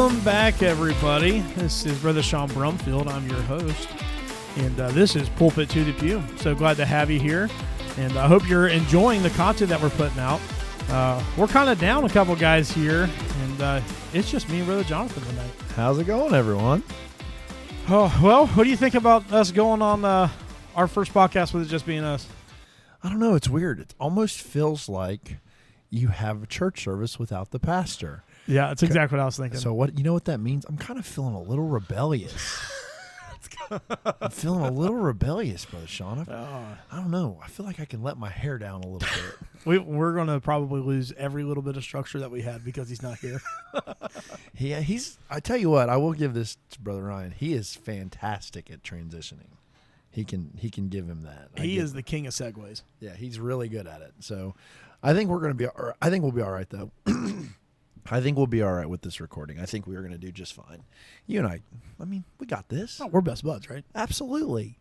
Welcome back, everybody. This is Brother Sean Brumfield. I'm your host, and this is Pulpit to the Pew. So glad to have you here, and I hope you're enjoying the content that we're putting out. We're kind of down a couple guys here, and it's just me and Brother Jonathan tonight. How's it going, everyone? Oh, well, what do you think about us going on our first podcast with it just being us? I don't know. It's weird. It almost feels like you have a church service without the pastor. Yeah, that's exactly what I was thinking. So you know what that means? I'm kind of feeling a little rebellious. I'm feeling a little rebellious, Brother Sean. I don't know. I feel like I can let my hair down a little bit. We're going to probably lose every little bit of structure that we had because he's not here. Yeah, I tell you what, I will give this to Brother Ryan. He is fantastic at transitioning. He can give him that. He is the king of segues. Yeah, he's really good at it. So I think we'll be all right, though. I think we'll be all right with this recording. I think we're going to do just fine. You and I mean, we got this. Oh, we're best buds, right? Absolutely.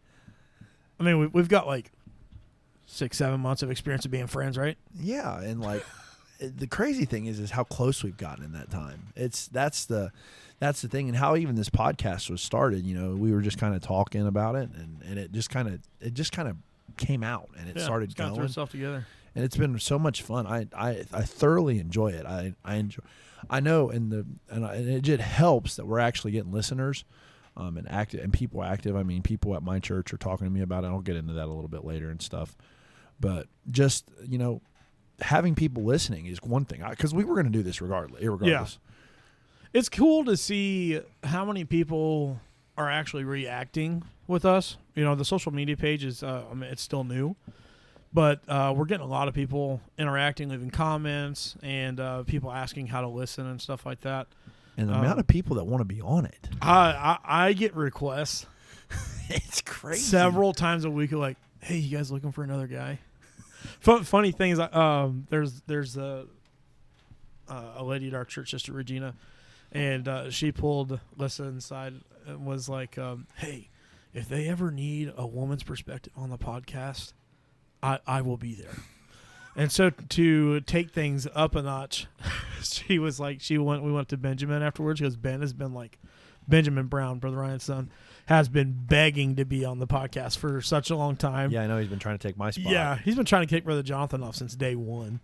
I mean, we've got like 6-7 months of experience of being friends, right? Yeah, and like the crazy thing is how close we've gotten in that time. That's the thing, and how even this podcast was started. You know, we were just kind of talking about it, and it just kind of came out, and it started going. Threw itself together. And it's been so much fun. I thoroughly enjoy it. I know, and it just helps that we're actually getting listeners, and active, and people active. I mean, people at my church are talking to me about it. I'll get into that a little bit later and stuff. But just, you know, having people listening is one thing, because we were going to do this irregardless. Yeah. It's cool to see how many people are actually reacting with us. You know, the social media page is, it's still new. But we're getting a lot of people interacting, leaving comments, and people asking how to listen and stuff like that. And the amount of people that want to be on it. I get requests. It's crazy. Several times a week, like, hey, you guys looking for another guy? Funny thing is, there's a lady at our church, Sister Regina, and she pulled Lissa inside and was like, hey, if they ever need a woman's perspective on the podcast, I will be there. And so to take things up a notch, she was like, we went to Benjamin afterwards because Ben has been like, Benjamin Brown, Brother Ryan's son, has been begging to be on the podcast for such a long time. Yeah, I know he's been trying to take my spot. Yeah, he's been trying to kick Brother Jonathan off since day one,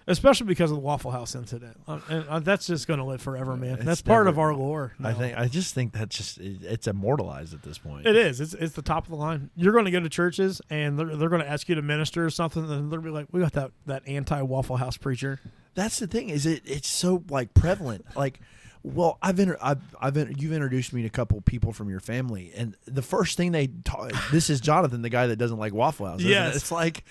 especially because of the Waffle House incident. And that's just going to live forever, man. That's part of our lore. No. I just think it's immortalized at this point. It is. It's the top of the line. You're going to go to churches and they're going to ask you to minister or something, and they'll be like, "We got that anti-Waffle House preacher." That's the thing. Is it's so like prevalent. Like, well, you've introduced me to a couple people from your family, and the first thing this is Jonathan, the guy that doesn't like Waffle House. Yes, it's like.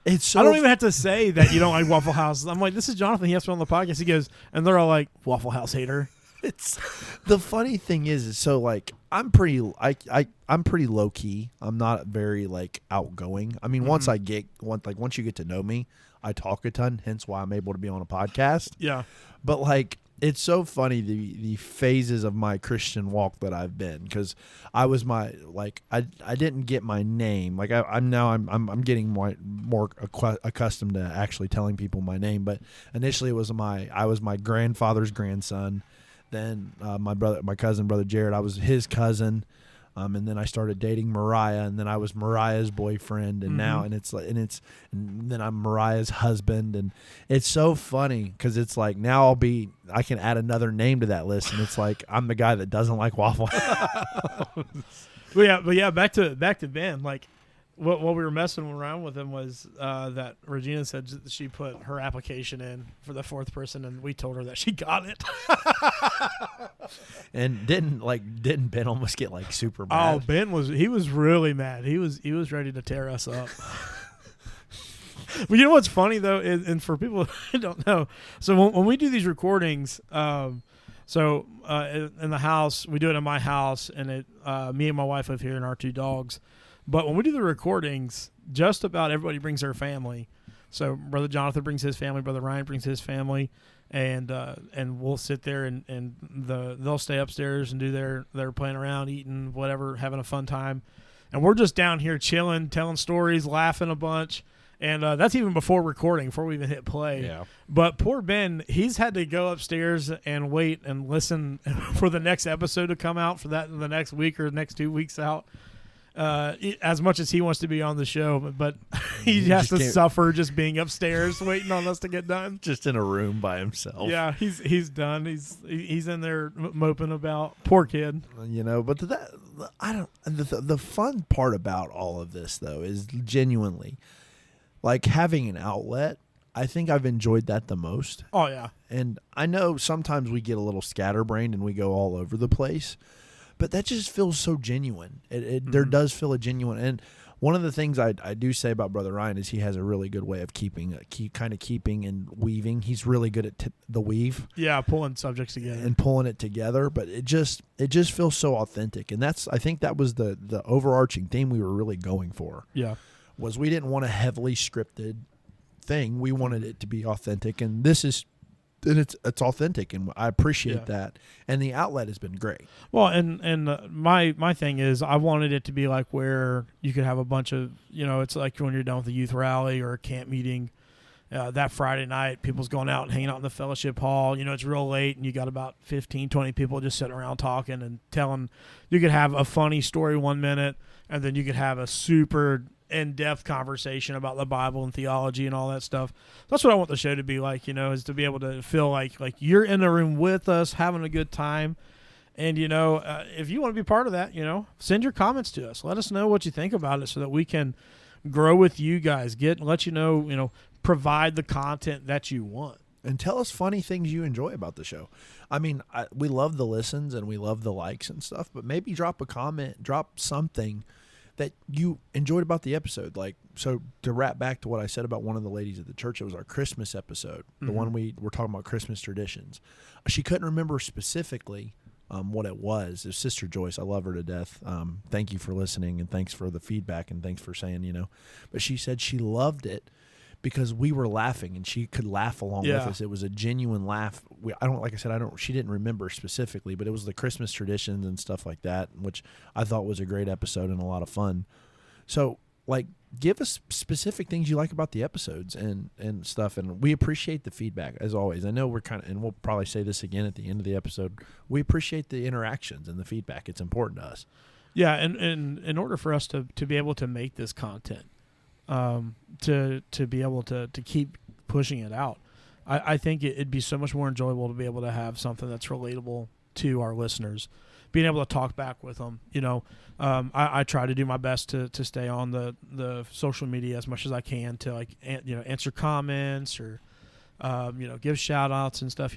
It's so I don't even have to say that you don't like Waffle House. I'm like, this is Jonathan. He has to be on the podcast. He goes, and they're all like, Waffle House hater. It's the funny thing is so like I'm pretty low key. I'm not very like outgoing. I mean, once you get to know me, I talk a ton. Hence why I'm able to be on a podcast. Yeah, but like. It's so funny the phases of my Christian walk that I've been, because I was I didn't get my name, like I'm getting more accustomed to actually telling people my name, but initially I was my grandfather's grandson, then my cousin Brother Jared, I was his cousin, and then I started dating Mariah, and then I was Mariah's boyfriend, and now and then I'm Mariah's husband, and it's so funny because it's like now I can add another name to that list, and it's like I'm the guy that doesn't like Waffle House. But yeah, back to Ben. Like what we were messing around with him was that Regina said that she put her application in for the fourth person, and we told her that she got it. And didn't Ben almost get like super mad? Oh, Ben was really mad. He was ready to tear us up. But you know what's funny though, and for people who don't know, so when we do these recordings, in the house, we do it in my house, and me and my wife live here and our 2 dogs. But when we do the recordings, just about everybody brings their family. So Brother Jonathan brings his family, Brother Ryan brings his family, and we'll sit there and they'll stay upstairs and do their playing around, eating, whatever, having a fun time. And we're just down here chilling, telling stories, laughing a bunch. And that's even before recording, before we even hit play. Yeah. But poor Ben, he's had to go upstairs and wait and listen for the next episode to come out for that the next week or the next 2 weeks out. As much as he wants to be on the show, but he has to suffer just being upstairs waiting on us to get done. Just in a room by himself. Yeah, he's done. He's in there moping about. Poor kid. But the fun part about all of this though is genuinely like having an outlet. I think I've enjoyed that the most. Oh yeah. And I know sometimes we get a little scatterbrained and we go all over the place. But that just feels so genuine. There does feel a genuine. And one of the things I do say about Brother Ryan is he has a really good way of keeping and weaving. He's really good at the weave. Yeah, pulling subjects together and pulling it together. But it just feels so authentic. And I think that was the overarching theme we were really going for. Yeah, was we didn't want a heavily scripted thing. We wanted it to be authentic, and it's authentic, and I appreciate that. And the outlet has been great. Well, and my thing is I wanted it to be like where you could have a bunch of, it's like when you're done with a youth rally or a camp meeting, that Friday night, people's going out and hanging out in the fellowship hall. It's real late, and you got about 15, 20 people just sitting around talking and telling. You could have a funny story 1 minute, and then you could have a super in-depth conversation about the Bible and theology and all that stuff. That's what I want the show to be like, is to be able to feel like you're in the room with us having a good time. And, if you want to be part of that, send your comments to us. Let us know what you think about it so that we can grow with you guys, let you know, provide the content that you want. And tell us funny things you enjoy about the show. I mean, we love the listens and we love the likes and stuff, but maybe drop a comment, drop something that you enjoyed about the episode. So to wrap back to what I said about one of the ladies at the church, it was our Christmas episode, the one we were talking about Christmas traditions. She couldn't remember specifically what it was. It was Sister Joyce. I love her to death. Thank you for listening, and thanks for the feedback, and thanks for saying, But she said she loved it because we were laughing, and she could laugh along with us. It was a genuine laugh. She didn't remember specifically, but it was the Christmas traditions and stuff like that, which I thought was a great episode and a lot of fun. So, give us specific things you like about the episodes and stuff, and we appreciate the feedback, as always. I know we're and we'll probably say this again at the end of the episode, we appreciate the interactions and the feedback. It's important to us. Yeah, and in order for us to be able to make this content, to be able to keep pushing it out, I think it'd be so much more enjoyable to be able to have something that's relatable to our listeners, being able to talk back with them. I try to do my best to stay on the social media as much as I can to answer comments or give shout outs and stuff.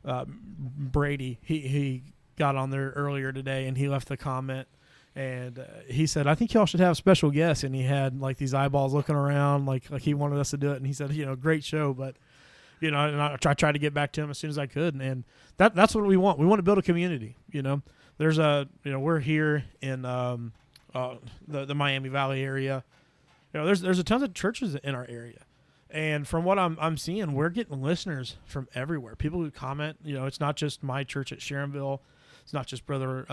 Brady, he got on there earlier today and he left the comment. And he said, I think y'all should have special guests. And he had these eyeballs looking around like he wanted us to do it. And he said, great show. But, and I tried to get back to him as soon as I could. And that's what we want. We want to build a community. There's we're here in the Miami Valley area. There's a tons of churches in our area. And from what I'm seeing, we're getting listeners from everywhere. People who comment, it's not just my church at Sharonville. It's not just Brother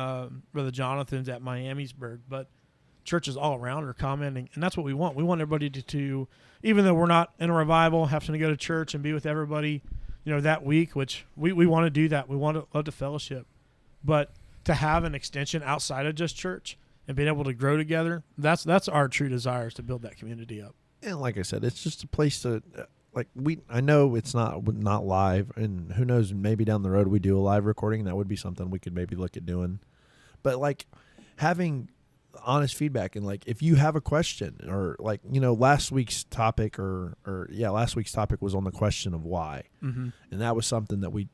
Jonathan's at Miamisburg, but churches all around are commenting, and that's what we want. We want everybody to even though we're not in a revival, having to go to church and be with everybody, that week, which we want to do that. We want to love to fellowship, but to have an extension outside of just church and being able to grow together, that's our true desire, is to build that community up. And like I said, it's just a place to. I know it's not live, and who knows, maybe down the road we do a live recording. That would be something we could maybe look at doing. But having honest feedback, and if you have a question or last week's topic last week's topic was on the question of why, and that was something that we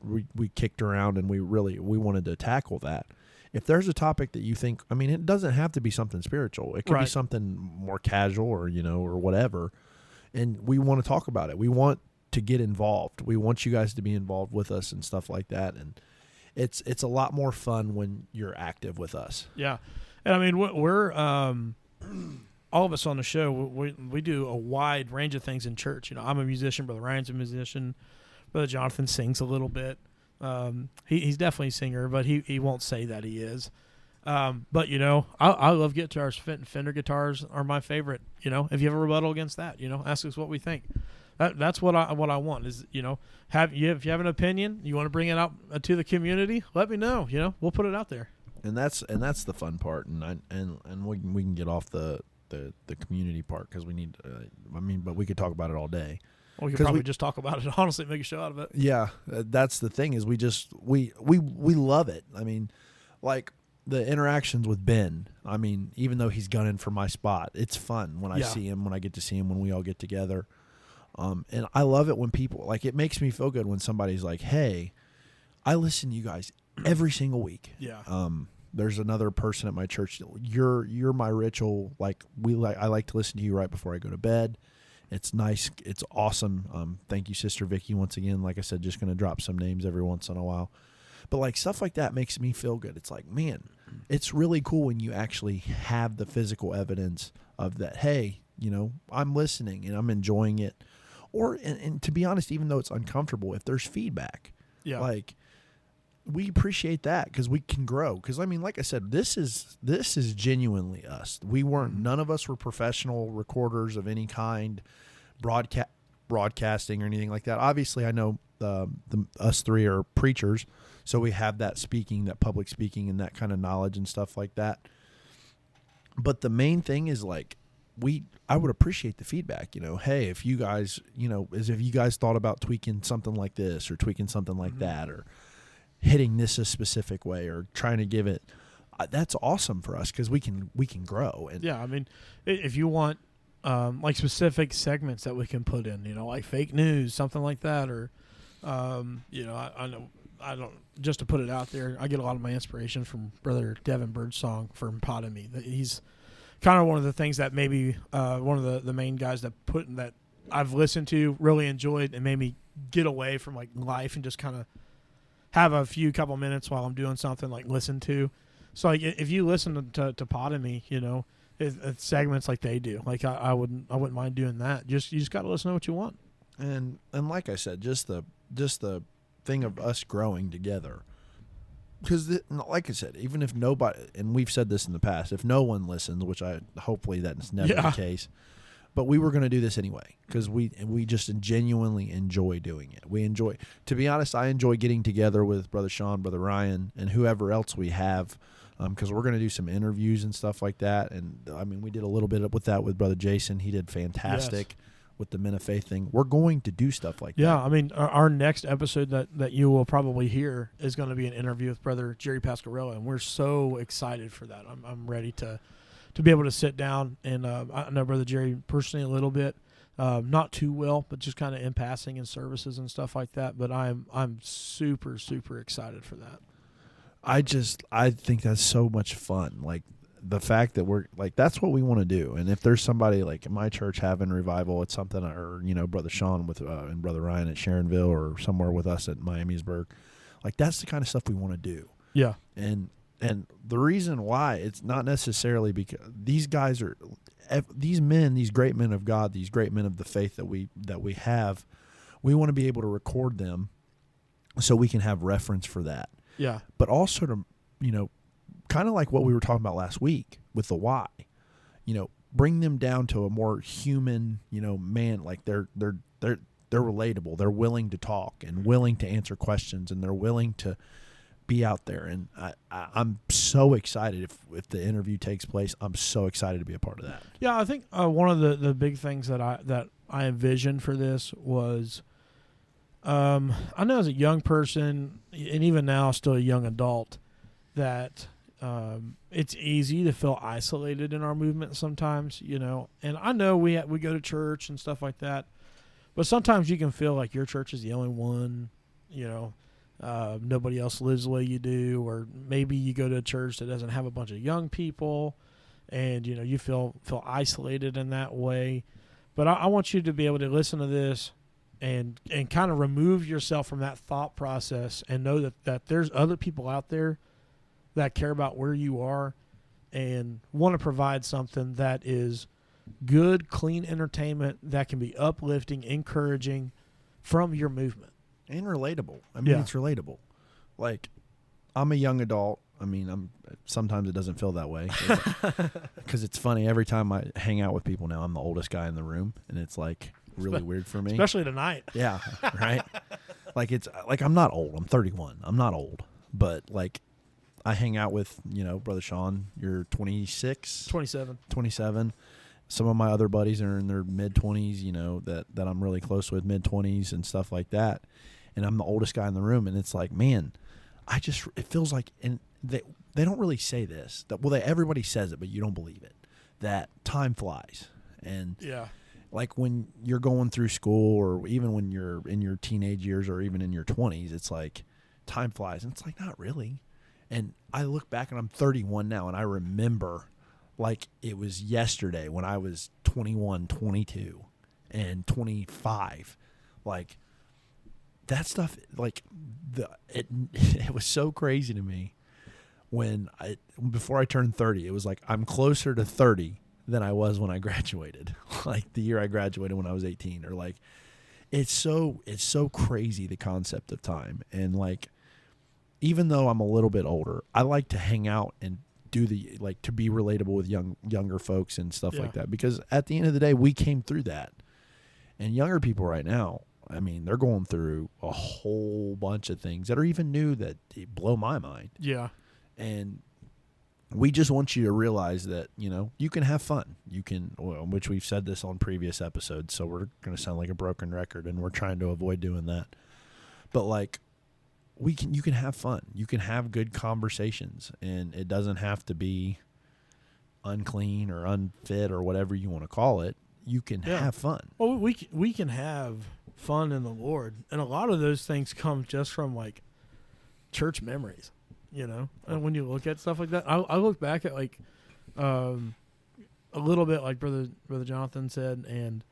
kicked around, and we wanted to tackle that. If there's a topic that you think, it doesn't have to be something spiritual. It could be something more casual or or whatever. And we want to talk about it. We want to get involved. We want you guys to be involved with us and stuff like that. And it's a lot more fun when you're active with us. Yeah. And we're all of us on the show, we do a wide range of things in church. I'm a musician. Brother Ryan's a musician. Brother Jonathan sings a little bit. He's definitely a singer, but he won't say that he is. But I love guitars. Fender guitars are my favorite. If you have a rebuttal against that, ask us what we think. That's what I want is if you have an opinion, you want to bring it out to the community, let me know. We'll put it out there. And that's the fun part, and we can get off the community part because we need. But we could talk about it all day. Well, we could probably just talk about it honestly, make a show out of it. Yeah, that's the thing is we love it. I mean, like the interactions with Ben. I mean, even though he's gunning for my spot, it's fun when I see him, when I get to see him, when we all get together. And I love it when people like it makes me feel good when somebody's like, "Hey, I listen to you guys every single week." Yeah. There's another person at my church. You're my ritual. I like to listen to you right before I go to bed. It's nice. It's awesome. Thank you, Sister Vicky, once again. Like I said, just going to drop some names every once in a while. But like stuff like that makes me feel good. It's like, man, it's really cool when you actually have the physical evidence of that. Hey, I'm listening and I'm enjoying it. Or, and to be honest, even though it's uncomfortable, if there's feedback, like we appreciate that because we can grow. Because I mean, like I said, this is genuinely us. None of us were professional recorders of any kind, broadcasting or anything like that. Obviously, I know us three are preachers, so we have that public speaking and that kind of knowledge and stuff like that. But the main thing is like, I would appreciate the feedback, hey, if you guys, if you guys thought about tweaking something like this or tweaking something like that or hitting this a specific way or trying to give it, that's awesome for us because we can grow. And yeah, I mean, if you want like specific segments that we can put in, like fake news, something like that, or I know I don't just to put it out there. I get a lot of my inspiration from Brother Devin Birdsong from Potomy. He's kind of one of the things that maybe one of the main guys that I've listened to, really enjoyed, and made me get away from like life and just kind of have a couple minutes while I'm doing something, like listen to. So like if you listen to Potomy, it's segments like they do. Like I wouldn't mind doing that. You just got to listen to what you want. And like I said, just the thing of us growing together. Because, like I said, even if nobody, and we've said this in the past, if no one listens, which hopefully that's never the case, but we were going to do this anyway because we just genuinely enjoy doing it. To be honest, I enjoy getting together with Brother Sean, Brother Ryan, and whoever else we have because we're going to do some interviews and stuff like that. And, I mean, we did a little bit with that with Brother Jason. He did fantastic. Yes. With the Men of Faith thing, we're going to do stuff like that. Yeah, I mean, our next episode that you will probably hear is going to be an interview with Brother Jerry Pasquarello, and we're so excited for that. I'm ready to be able to sit down, and I know Brother Jerry personally a little bit, not too well, but just kind of in passing in services and stuff like that. But I'm super, super excited for that. I think that's so much fun. Like, the fact that we're like, that's what we want to do. And if there's somebody like in my church having revival, it's something, or, Brother Sean with and Brother Ryan at Sharonville or somewhere with us at Miamisburg, like that's the kind of stuff we want to do. Yeah. And the reason why it's not necessarily because these guys are, these men, these great men of God, these great men of the faith that we have, we want to be able to record them so we can have reference for that. Yeah. But also to, kind of like what we were talking about last week with the why, bring them down to a more human, man, like they're relatable. They're willing to talk and willing to answer questions, and they're willing to be out there. And I'm so excited if the interview takes place. I'm so excited to be a part of that. Yeah, I think one of the big things that I envisioned for this was, I know as a young person, and even now still a young adult, that it's easy to feel isolated in our movement sometimes, and I know we go to church and stuff like that, but sometimes you can feel like your church is the only one, nobody else lives the way you do, or maybe you go to a church that doesn't have a bunch of young people and, you feel isolated in that way. But I want you to be able to listen to this and kind of remove yourself from that thought process and know that there's other people out there that care about where you are and want to provide something that is good, clean entertainment that can be uplifting, encouraging from your movement. And relatable. I mean, It's relatable. Like, I'm a young adult. I mean, sometimes it doesn't feel that way because it's funny. Every time I hang out with people now, I'm the oldest guy in the room, and it's like really weird for me. Especially tonight. Yeah, right. Like it's like I'm not old. I'm 31. I'm not old, but like I hang out with Brother Sean. You're 26, 27. Some of my other buddies are in their mid 20s. That I'm really close with, mid 20s and stuff like that. And I'm the oldest guy in the room, and it's like, man, it feels like, and they don't really say this. Everybody says it, but you don't believe it. That time flies, and yeah, like when you're going through school, or even when you're in your teenage years, or even in your 20s, it's like time flies, and it's like not really. And I look back, and I'm 31 now, and I remember like it was yesterday when I was 21, 22, and 25, like. That stuff, like it was so crazy to me before I turned 30. It was like I'm closer to 30 than I was when I graduated, like the year I graduated when I was 18. Or like it's so crazy, the concept of time. And like even though I'm a little bit older, I like to hang out and do to be relatable with younger folks and stuff like that, because at the end of the day, we came through that. And younger people right now, I mean, they're going through a whole bunch of things that are even new that blow my mind. Yeah. And we just want you to realize that, you can have fun. You can, which we've said this on previous episodes, so we're going to sound like a broken record, and we're trying to avoid doing that. But like, you can have fun. You can have good conversations, and it doesn't have to be unclean or unfit or whatever you want to call it. You can have fun. Well, we can have fun in the Lord, and a lot of those things come just from like church memories, and when you look at stuff like that, I look back at like a little bit like brother Jonathan said, and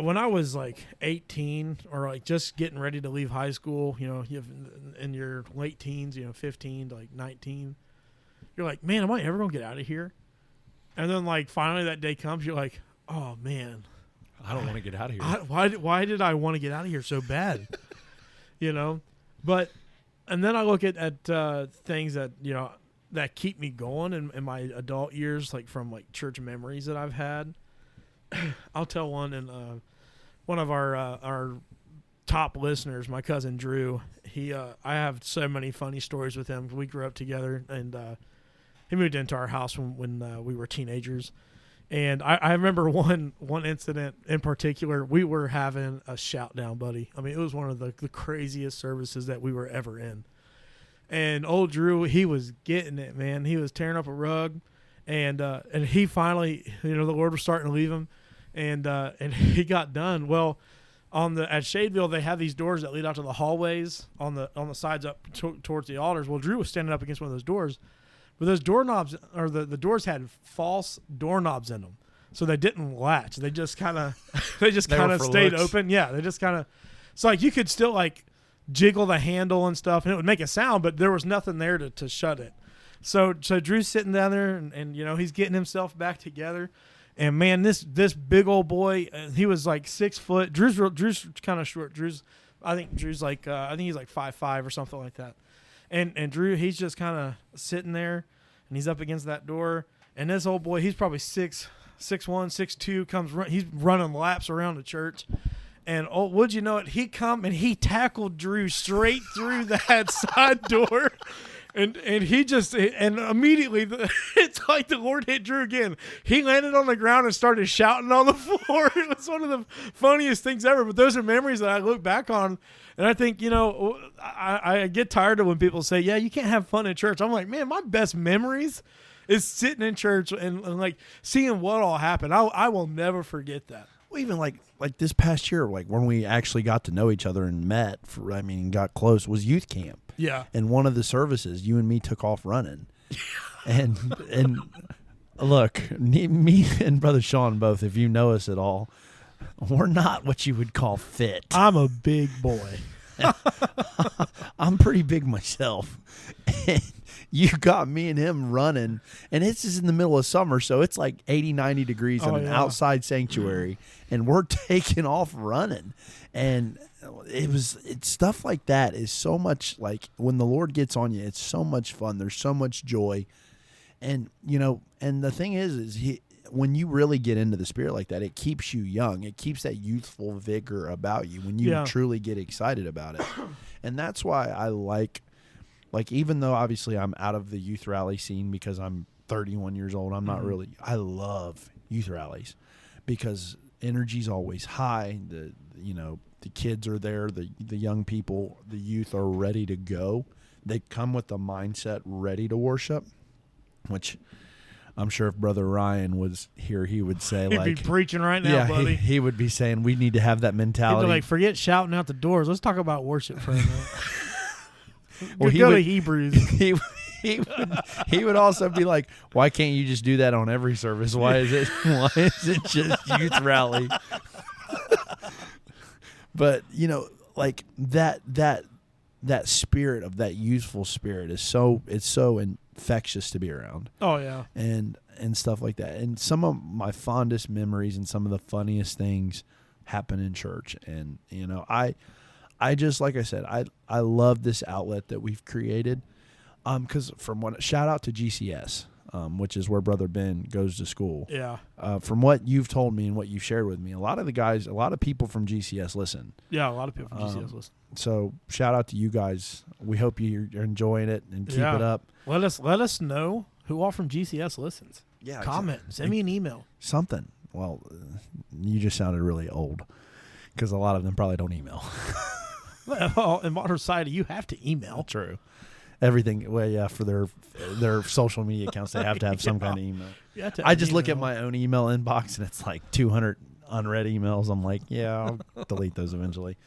when I was like 18 or like just getting ready to leave high school, you have in your late teens, 15 to like 19, you're like, man, am I ever gonna get out of here? And then like finally that day comes, you're like, oh man, I don't want to get out of here. Why did I want to get out of here so bad? But and then I look at things that that keep me going in my adult years, like from like church memories that I've had. I'll tell one, and one of our top listeners, my cousin Drew. I have so many funny stories with him. We grew up together, and he moved into our house when we were teenagers. And I remember one incident in particular. We were having a shout down, buddy. I mean, it was one of the craziest services that we were ever in. And old Drew, he was getting it, man. He was tearing up a rug, and he finally, the Lord was starting to leave him, and he got done. Well, at Shadeville, they have these doors that lead out to the hallways on the sides up towards the altars. Well, Drew was standing up against one of those doors. But those doorknobs, or the doors had false doorknobs in them, so they didn't latch. They just kind of stayed open. Yeah, they just kind of. So like you could still like jiggle the handle and stuff, and it would make a sound, but there was nothing there to shut it. So Drew's sitting down there, and he's getting himself back together, and man, this big old boy, he was like 6 foot. Drew's kind of short. I think he's like 5'5" or something like that. And Drew, he's just kind of sitting there, and he's up against that door. And this old boy, he's probably 6'1", 6'2", he's running laps around the church. And would you know it, he come and he tackled Drew straight through that side door. And he just, and immediately, it's like the Lord hit Drew again. He landed on the ground and started shouting on the floor. It was one of the funniest things ever. But those are memories that I look back on, and I think, I get tired of when people say, yeah, you can't have fun in church. I'm like, man, my best memories is sitting in church and like seeing what all happened. I will never forget that. Well, even like this past year, like when we actually got to know each other and got close, was youth camp. Yeah. And one of the services, you and me took off running. and look, me and Brother Sean both, if you know us at all, we're not what you would call fit. I'm a big boy. I'm pretty big myself. you got me and him running, and it's just in the middle of summer, so it's like 80, 90 degrees in an outside sanctuary, and we're taking off running. And it's stuff like that is so much like when the Lord gets on you, it's so much fun. There's so much joy. And, and the thing is when you really get into the Spirit like that, it keeps you young. It keeps that youthful vigor about you when you truly get excited about it. And that's why I like, even though obviously I'm out of the youth rally scene because I'm 31 years old, I'm not really, I love youth rallies because energy's always high. The kids are there, the young people, the youth are ready to go. They come with the mindset ready to worship, which I'm sure if Brother Ryan was here, he would say, he'd be preaching right now, buddy. He would be saying we need to have that mentality. He'd be like, forget shouting out the doors. Let's talk about worship for a minute. Well, go to Hebrews. He would also be like, why can't you just do that on every service? Why is it just youth rally? But like that spirit of that youthful spirit is so infectious to be around. Oh yeah. And stuff like that. And some of my fondest memories and some of the funniest things happen in church. And I just, like I said, I love this outlet that we've created. Because shout out to GCS, which is where Brother Ben goes to school. Yeah. From what you've told me and what you've shared with me, a lot of people from GCS listen. Yeah, a lot of people from GCS listen. So shout out to you guys. We hope you're enjoying it and keep it up. Let us know who all from GCS listens. Yeah. Comment. Send me an email. Something. Well, you just sounded really old because a lot of them probably don't email. Well, in modern society, you have to email. True. Everything, well, yeah, for their social media accounts, they have to have some kind of email. I just look at my own email inbox, and it's like 200 unread emails. I'm like, yeah, I'll delete those eventually.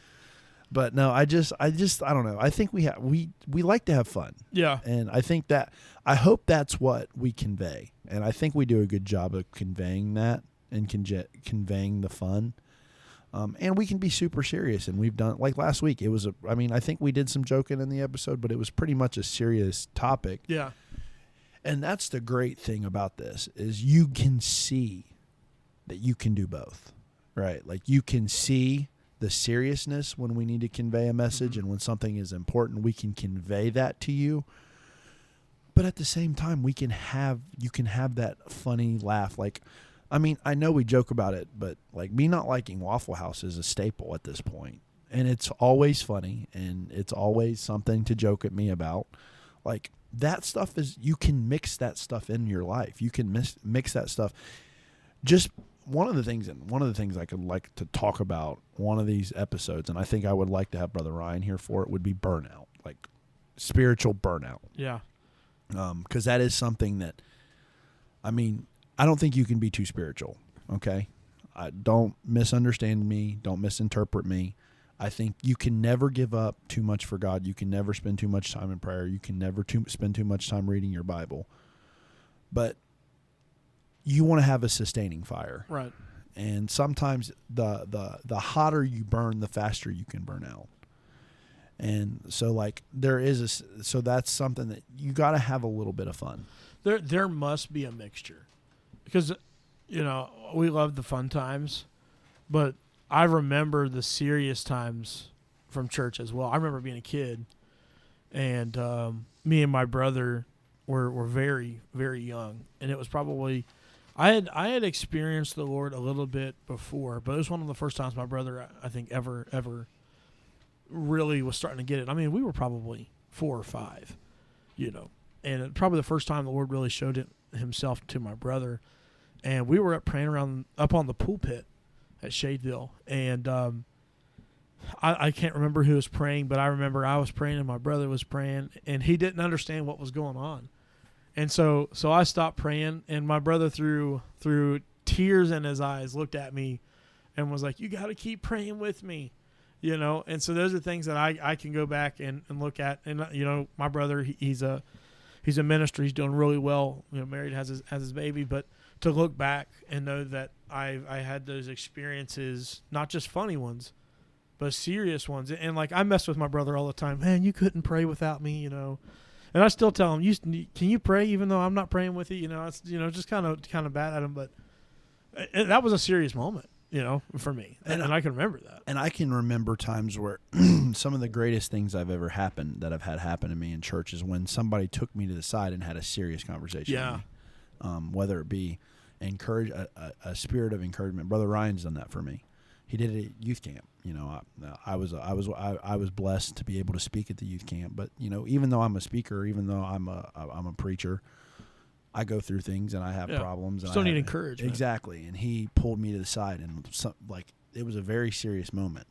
But no, I don't know. I think we like to have fun. Yeah. And I hope that's what we convey. And I think we do a good job of conveying that and conveying the fun. And we can be super serious, and we've done, like last week, I think we did some joking in the episode, but it was pretty much a serious topic. Yeah. And that's the great thing about this is you can see that you can do both, right? Like you can see the seriousness when we need to convey a message, and when something is important, we can convey that to you. But at the same time, you can have that funny laugh. Like, I know we joke about it, but like me not liking Waffle House is a staple at this point. And it's always funny, and it's always something to joke at me about. Like that stuff you can mix that stuff in your life. You can mix that stuff. Just one of the things I could like to talk about one of these episodes, and I think I would like to have Brother Ryan here for it, would be burnout, like spiritual burnout. Yeah. Because that is something that, I don't think you can be too spiritual, okay? Don't misunderstand me. Don't misinterpret me. I think you can never give up too much for God. You can never spend too much time in prayer. You can never spend too much time reading your Bible. But you want to have a sustaining fire. Right. And sometimes the hotter you burn, the faster you can burn out. And so like so that's something that you got to have a little bit of fun. There must be a mixture. Because, we love the fun times, but I remember the serious times from church as well. I remember being a kid, and me and my brother were very, very young, and it was probably I had experienced the Lord a little bit before, but it was one of the first times my brother, I think, ever really was starting to get it. We were probably 4 or 5, and probably the first time the Lord really showed himself to my brother. And we were praying up on the pulpit at Shadeville. And I can't remember who was praying, but I remember I was praying and my brother was praying, and he didn't understand what was going on. And so I stopped praying, and my brother through tears in his eyes looked at me and was like, you got to keep praying with me, And so those are things that I can go back and look at. And, my brother, he's a minister. He's doing really well, married, has his baby, but to look back and know that I had those experiences, not just funny ones, but serious ones. And like I mess with my brother all the time. Man, you couldn't pray without me, And I still tell them, can you pray even though I'm not praying with you? It's just kind of bad at them. But that was a serious moment, for me, and I can remember that. And I can remember times where some of the greatest things I've ever that I've had happen to me in church is when somebody took me to the side and had a serious conversation. Yeah. With me. Whether it be a spirit of encouragement. Brother Ryan's done that for me. He did it at youth camp. I was blessed to be able to speak at the youth camp. But even though I'm a speaker, even though I'm a preacher, I go through things and I have problems. And still need encouragement. Exactly. And he pulled me to the side, and it was a very serious moment.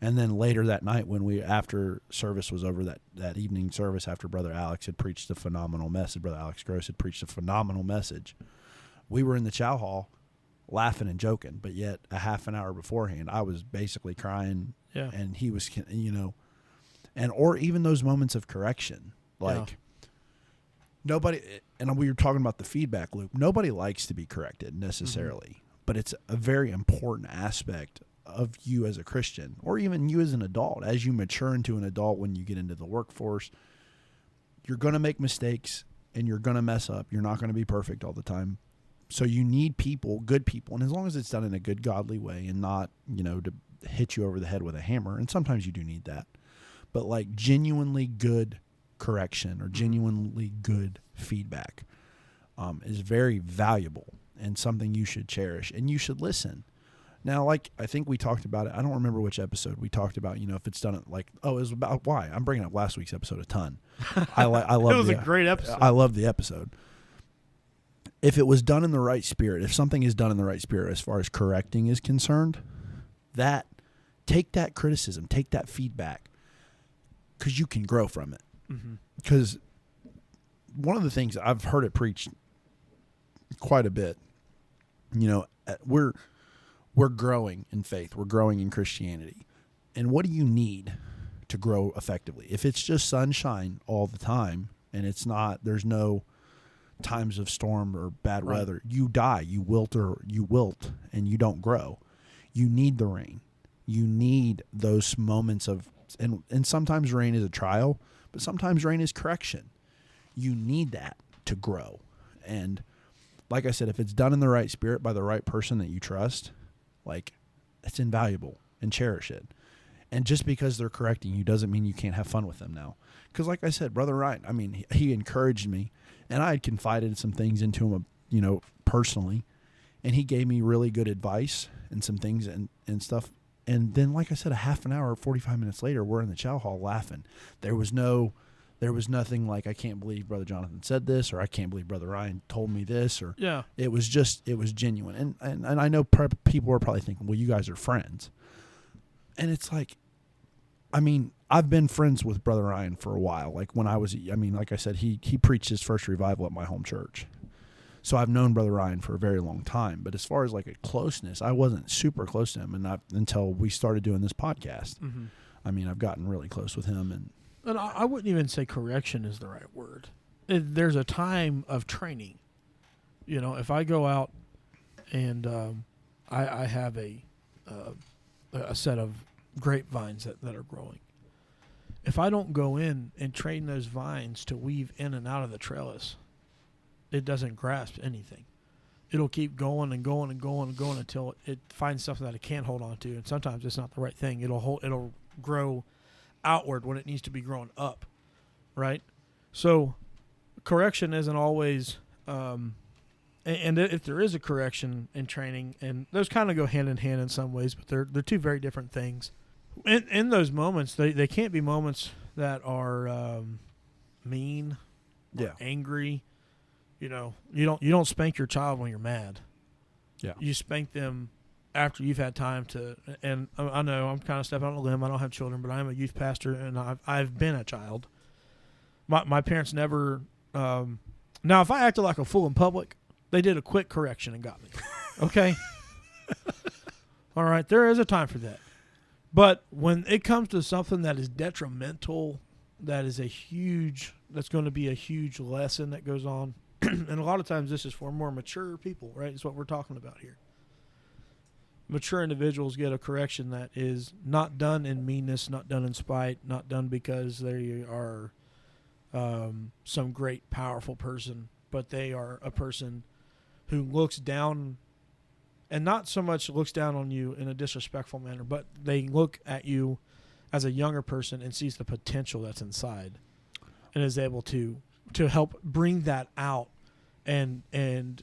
And then later that night, after service was over, that evening service, after Brother Alex had preached a phenomenal message, Brother Alex Gross had preached a phenomenal message, we were in the chow hall laughing and joking, but yet a half an hour beforehand, I was basically crying, and he was, or even those moments of correction, nobody, and we were talking about the feedback loop, nobody likes to be corrected necessarily, but it's a very important aspect of you as a Christian, or even you as an adult. As you mature into an adult, when you get into the workforce, you're going to make mistakes and you're going to mess up. You're not going to be perfect all the time. So you need people, good people, and as long as it's done in a good, godly way and not, to hit you over the head with a hammer, and sometimes you do need that, but like genuinely good correction or genuinely good feedback is very valuable and something you should cherish, and you should listen. Now, like I think we talked about it, I don't remember which episode we talked about, if it's done it it was about why. I'm bringing up last week's episode a ton. I love it was a great episode. I love the episode. If it was done in the right spirit, if something is done in the right spirit as far as correcting is concerned, take that criticism, take that feedback, because you can grow from it. Because one of the things I've heard it preached quite a bit, we're growing in faith, we're growing in Christianity, and what do you need to grow effectively? If it's just sunshine all the time and there's no times of storm or bad weather, you die, you wilt, and you don't grow. You need the rain. You need those moments of, and sometimes rain is a trial, but sometimes rain is correction. You need that to grow. And like I said, if it's done in the right spirit by the right person that you trust, it's invaluable, and cherish it. And just because they're correcting you doesn't mean you can't have fun with them now. Because like I said, Brother Ryan, he encouraged me, and I had confided some things into him, personally, and he gave me really good advice and some things and stuff. And then, like I said, a half an hour, 45 minutes later, we're in the chow hall laughing. There was nothing like, I can't believe Brother Jonathan said this, or I can't believe Brother Ryan told me this, or it was genuine. And I know people are probably thinking, well, you guys are friends. And it's like, I've been friends with Brother Ryan for a while. Like when like I said, he preached his first revival at my home church. So I've known Brother Ryan for a very long time. But as far as like a closeness, I wasn't super close to him, and not until we started doing this podcast. I've gotten really close with him. And I wouldn't even say correction is the right word. There's a time of training. If I go out and I have a set of grapevines that are growing, if I don't go in and train those vines to weave in and out of the trellis, it doesn't grasp anything. It'll keep going and going and going and going until it finds something that it can't hold on to. And sometimes it's not the right thing. It'll grow outward when it needs to be growing up, right? So correction isn't always, and if there is a correction in training, and those kind of go hand in hand in some ways, but they're two very different things. In those moments, they can't be moments that are mean, or angry. You don't spank your child when you're mad. Yeah, you spank them after you've had time to. And I know I'm kind of stepping on a limb. I don't have children, but I am a youth pastor, and I've been a child. My parents never. Now, if I acted like a fool in public, they did a quick correction and got me. Okay. All right, there is a time for that. But when it comes to something that is detrimental, that's going to be a huge lesson that goes on. And a lot of times this is for more mature people, right? It's what we're talking about here. Mature individuals get a correction that is not done in meanness, not done in spite, not done because they are some great, powerful person, but they are a person who looks down, and not so much looks down on you in a disrespectful manner, but they look at you as a younger person and sees the potential that's inside and is able to help bring that out. And in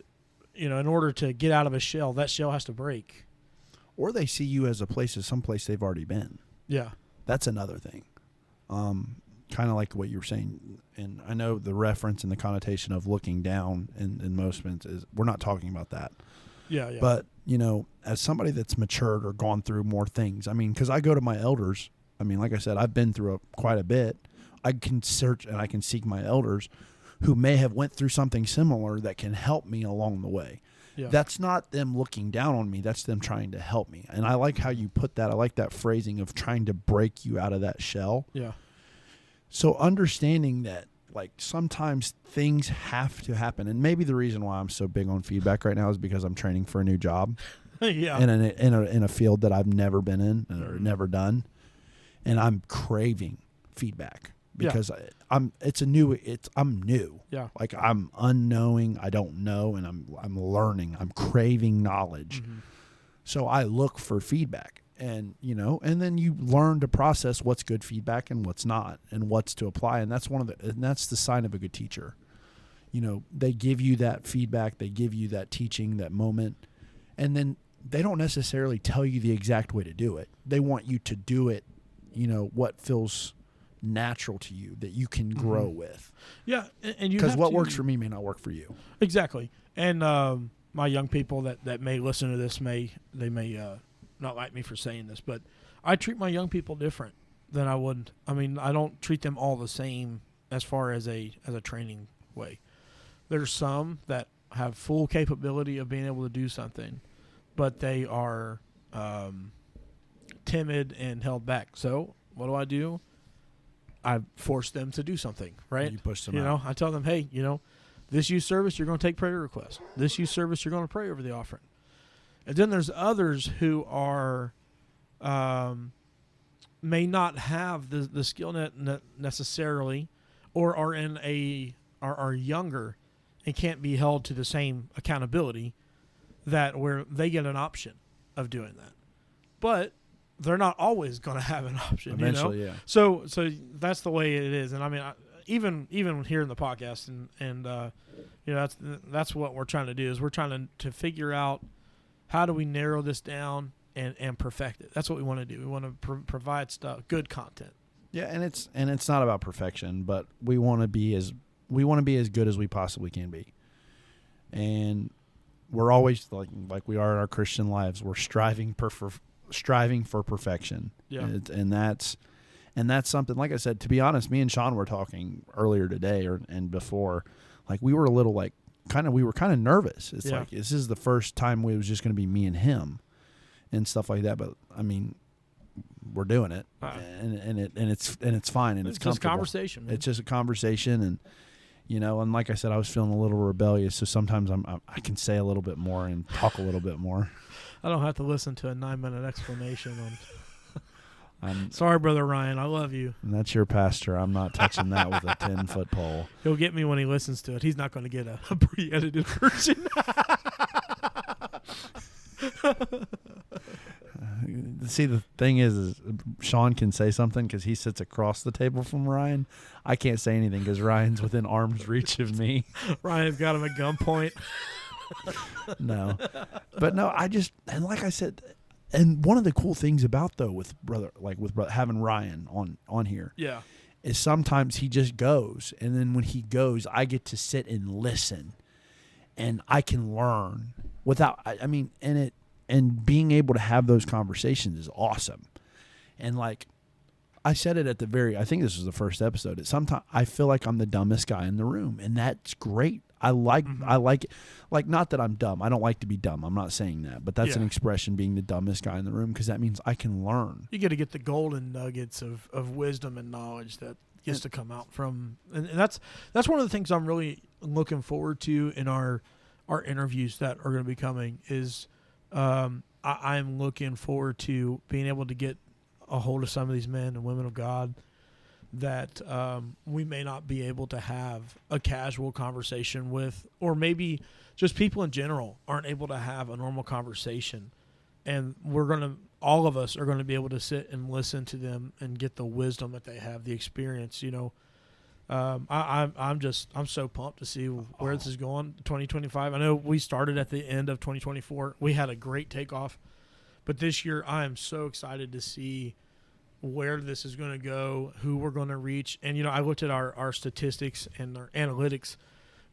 order to get out of a shell, that shell has to break. Or they see you as someplace they've already been. Yeah. That's another thing. Kind of like what you were saying, and I know the reference and the connotation of looking down in most men is, we're not talking about that. Yeah. But, as somebody that's matured or gone through more things, because I go to my elders, like I said, I've been through quite a bit. I can search and I can seek my elders who may have went through something similar that can help me along the way. Yeah. That's not them looking down on me. That's them trying to help me. And I like how you put that. I like that phrasing of trying to break you out of that shell. Yeah. So understanding that, sometimes things have to happen. And maybe the reason why I'm so big on feedback right now is because I'm training for a new job. Yeah. In a field that I've never been in or never done. And I'm craving feedback because I'm new. Yeah. I'm unknowing, I don't know, and I'm learning. I'm craving knowledge. Mm-hmm. So I look for feedback. And and then you learn to process what's good feedback and what's not, and what's to apply. And that's that's the sign of a good teacher. They give you that feedback, they give you that teaching, that moment, and then they don't necessarily tell you the exact way to do it. They want you to do it, what feels natural to you that you can grow with. Yeah, and you because what works for me may not work for you. Exactly. And my young people that may listen to this may not like me for saying this, but I treat my young people different than I would. I don't treat them all the same as far as a training way. There's some that have full capability of being able to do something, but they are timid and held back. So what do? I force them to do something, right? You push them out. I tell them, hey, this youth service, you're going to take prayer requests. This youth service, you're going to pray over the offering. And then there's others who are may not have the skill net necessarily, or are younger and can't be held to the same accountability that where they get an option of doing that. But they're not always going to have an option. Eventually, yeah. So that's the way it is. And even here in the podcast, and that's what we're trying to do, is we're trying to figure out how do we narrow this down and perfect it. That's what we want to do. We want to provide good content. Yeah, and it's not about perfection, but we want to be as good as we possibly can be. And we're always like we are in our Christian lives. We're striving for perfection. Yeah. And that's something, like I said, to be honest, me and Sean were talking earlier today and before, we were a little we were kind of nervous. It's this is the first time it was just going to be me and him and stuff like that. But we're doing it, and it's fine, and it's just conversation. Man. It's just a conversation, and and like I said, I was feeling a little rebellious, so sometimes I can say a little bit more and talk a little bit more. I don't have to listen to a 9-minute explanation on. Sorry, Brother Ryan. I love you. And that's your pastor. I'm not touching that with a 10-foot pole. He'll get me when he listens to it. He's not going to get a pre-edited version. See, the thing is Sean can say something because he sits across the table from Ryan. I can't say anything because Ryan's within arm's reach of me. Ryan's got him at gunpoint. No. But no, and like I said, and one of the cool things about with having Ryan on here, yeah, is sometimes he just goes, and then when he goes, I get to sit and listen, and I can learn without. And being able to have those conversations is awesome. And I said it I think this was the first episode. Sometimes I feel like I'm the dumbest guy in the room, and that's great. I like it. Not that I'm dumb. I don't like to be dumb. I'm not saying that, but that's an expression, being the dumbest guy in the room, because that means I can learn. You got to get the golden nuggets of wisdom and knowledge that gets to come out from, and that's one of the things I'm really looking forward to in our interviews that are going to be coming is I'm looking forward to being able to get a hold of some of these men and women of God that we may not be able to have a casual conversation with, or maybe just people in general aren't able to have a normal conversation. And all of us are going to be able to sit and listen to them and get the wisdom that they have, the experience, I'm so pumped to see where this is going. 2025. I know we started at the end of 2024. We had a great takeoff, but this year I am so excited to see where this is going to go, who we're going to reach. And, I looked at our statistics and our analytics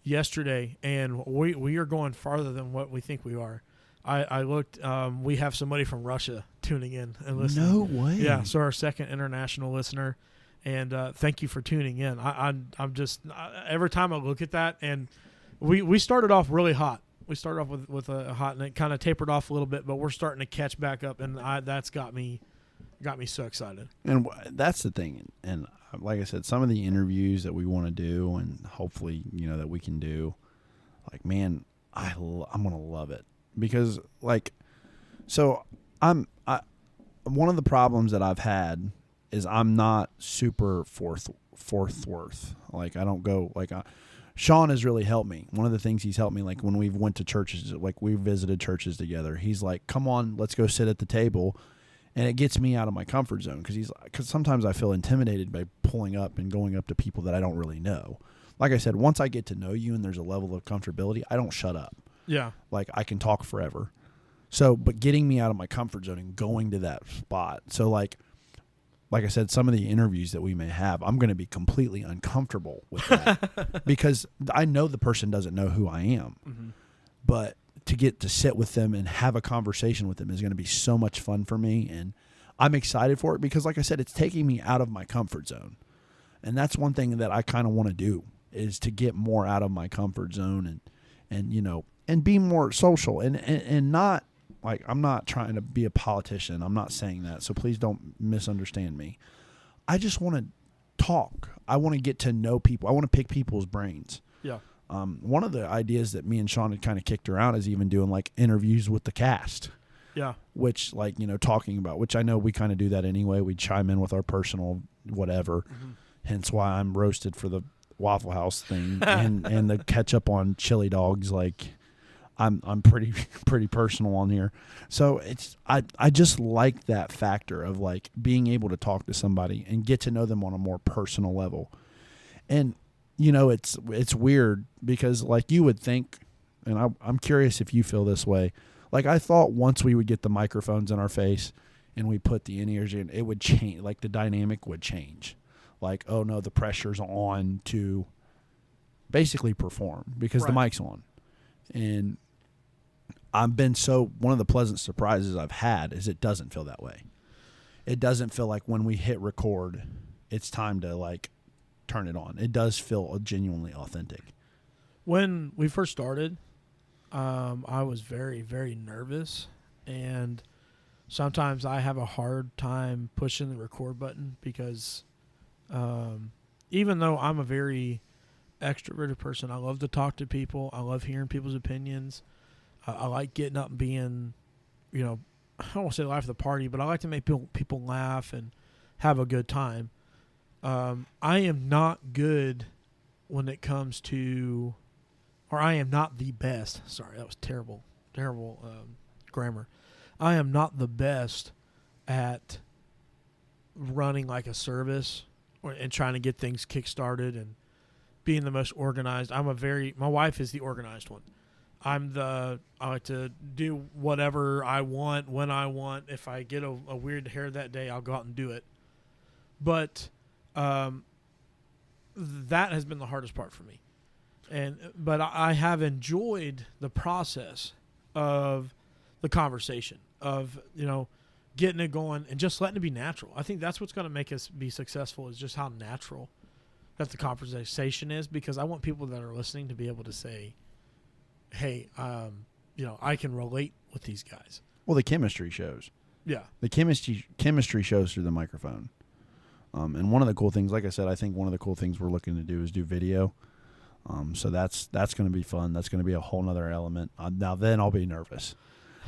yesterday, and we are going farther than what we think we are. I looked, we have somebody from Russia tuning in and listening. No way. Yeah, so our second international listener. And thank you for tuning in. I'm just every time I look at that, and we started off really hot. We started off with a hot, and it kind of tapered off a little bit, but we're starting to catch back up, and that's got me so excited. And that's the thing. And like I said, some of the interviews that we want to do, and hopefully that we can do, like, man, I'm gonna love it because one of the problems that I've had is I'm not super forthworth. Like, I don't go Sean has really helped me. One of the things he's helped me, like when we've went to churches, like we visited churches together, he's like, come on, let's go sit at the table. And it gets me out of my comfort zone because sometimes I feel intimidated by pulling up and going up to people that I don't really know. Like I said, once I get to know you and there's a level of comfortability, I don't shut up. Yeah. Like, I can talk forever. So, but getting me out of my comfort zone and going to that spot. So like I said, some of the interviews that we may have, I'm going to be completely uncomfortable with that because I know the person doesn't know who I am. Mm-hmm. But to get to sit with them and have a conversation with them is going to be so much fun for me. And I'm excited for it because, like I said, it's taking me out of my comfort zone. And that's one thing that I kind of want to do is to get more out of my comfort zone and be more social and not, like, I'm not trying to be a politician. I'm not saying that. So please don't misunderstand me. I just want to talk. I want to get to know people. I want to pick people's brains. Yeah. One of the ideas that me and Sean had kind of kicked around is even doing like interviews with the cast. Yeah. Which, like, talking about, which I know we kind of do that anyway. We chime in with our personal whatever. Mm-hmm. Hence why I'm roasted for the Waffle House thing and the ketchup on chili dogs. Like, I'm pretty personal on here. So I just like that factor of like being able to talk to somebody and get to know them on a more personal level. And it's weird because, like, you would think, and I'm curious if you feel this way. Like, I thought once we would get the microphones in our face and we put the in-ears in, it would change. Like, the dynamic would change. Like, oh no, the pressure's on to basically perform because the mic's on. And one of the pleasant surprises I've had is it doesn't feel that way. It doesn't feel like when we hit record, it's time to like turn it on. It does feel genuinely authentic. When we first started, I was very, very nervous, and sometimes I have a hard time pushing the record button because even though I'm a very extroverted person, I love to talk to people. I love hearing people's opinions. I like getting up and being, I don't want to say life of the party, but I like to make people laugh and have a good time. I am not good when it comes to, or I am not the best. Sorry, that was terrible grammar. I am not the best at running like a service and trying to get things kick-started and being the most organized. My wife is the organized one. I like to do whatever I want when I want. If I get a weird hair that day, I'll go out and do it. But that has been the hardest part for me. But I have enjoyed the process of the conversation, of, getting it going and just letting it be natural. I think that's what's going to make us be successful, is just how natural that the conversation is, because I want people that are listening to be able to say, hey, I can relate with these guys. Well, the chemistry shows. Yeah. The chemistry shows through the microphone. And one of the cool things, like I said, I think one of the cool things we're looking to do is do video. So that's going to be fun. That's going to be a whole nother element. Now then I'll be nervous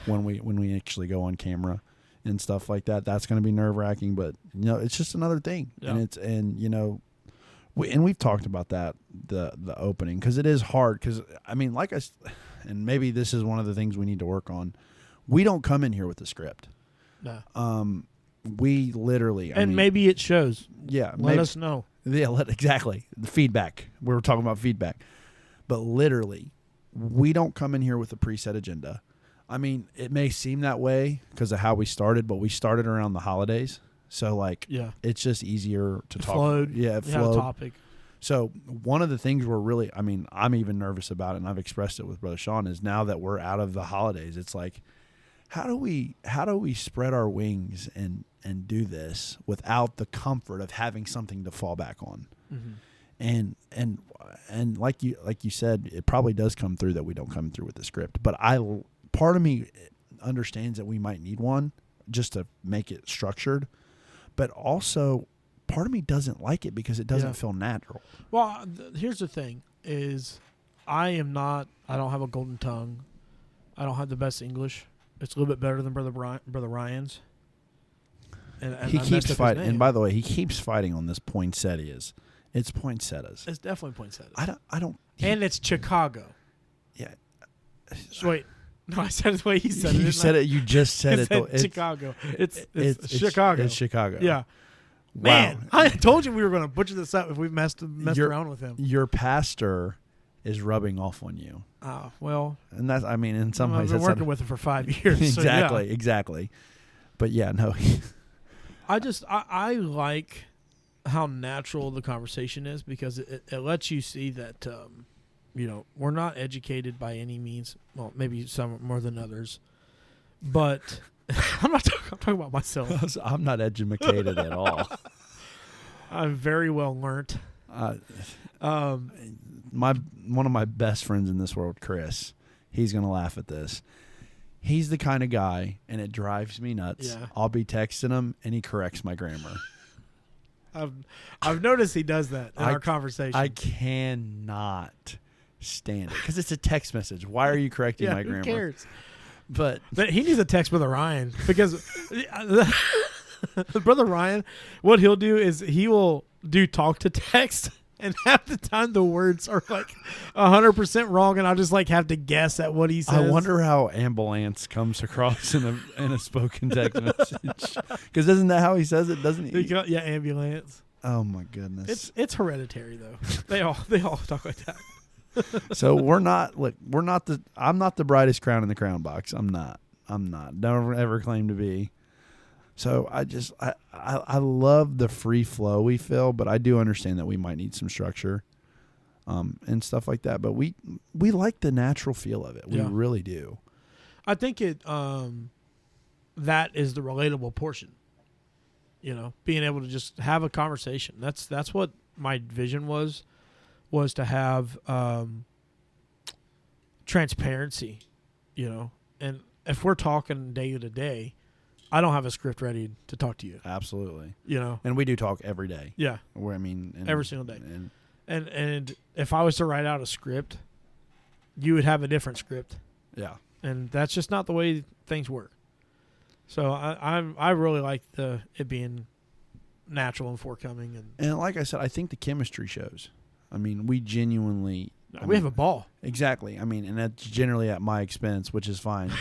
when we actually go on camera. and stuff like that. That's going to be nerve wracking, but it's just another thing. Yeah. And we've talked about that, the opening, because it is hard. Because I mean, and maybe this is one of the things we need to work on. We don't come in here with a script. No. We literally, maybe it shows. Yeah. Let us know. Yeah, exactly. The feedback. We were talking about feedback. But literally, we don't come in here with a preset agenda. I mean, it may seem that way because of how we started, but we started around the holidays. So, it's just easier to talk. Flowed. Yeah, it We had a flowed. topic. So, one of the things I'm even nervous about it, and I've expressed it with Brother Sean, is now that we're out of the holidays, it's like, how do we spread our wings and do this without the comfort of having something to fall back on? Mm-hmm. And like you said, it probably does come through that we don't come through with the script. But part of me understands that we might need one just to make it structured, but also part of me doesn't like it because it doesn't feel natural. Well, here's the thing: is I don't have a golden tongue. I don't have the best English. It's a little bit better than Brother Ryan's. And he I keeps messed up his fighting. name. And by the way, he keeps fighting on this poinsettias. It's poinsettias. It's definitely poinsettias. I don't. And it's Chicago. Yeah. So wait. No, I said it the way he said it. You said it. You just said it. Said Chicago. It's Chicago. It's Chicago. Yeah. Wow. Man, I told you we were going to butcher this up if we messed around with him. Your pastor is rubbing off on you. Well. And that's, in some ways, I've been that's working with him for 5 years. Exactly, So yeah. exactly. But yeah, no. I like how natural the conversation is because it lets you see that, we're not educated by any means. Well, maybe some more than others. But I'm talking about myself. I'm not educated at all. I'm very well learned. One of my best friends in this world, Chris, he's going to laugh at this. He's the kind of guy, and it drives me nuts. Yeah. I'll be texting him, and he corrects my grammar. I've noticed he does that in our conversation. I cannot stand it because it's a text message. Why are you correcting my grammar? Who cares? But he needs a text Brother Ryan because Brother Ryan, what he'll do is he will do talk to text. And half the time the words are 100% wrong, and I'll just have to guess at what he says. I wonder how ambulance comes across in a spoken text message. Because isn't that how he says it? Doesn't he? Yeah, ambulance. Oh my goodness! It's hereditary though. They all talk like that. So I'm not the brightest crown in the crown box. I'm not. Never ever claimed to be. So I love the free flow we feel, but I do understand that we might need some structure, and stuff like that. But we like the natural feel of it. We really do. I think that is the relatable portion. Being able to just have a conversation. That's what my vision was to have transparency, and if we're talking day to day, I don't have a script ready to talk to you. Absolutely. And we do talk every day. Yeah. Every single day. And if I was to write out a script, you would have a different script. Yeah. And that's just not the way things work. So I really like it being natural and forthcoming. And like I said, I think the chemistry shows. We genuinely... we have a ball. Exactly. And that's generally at my expense, which is fine.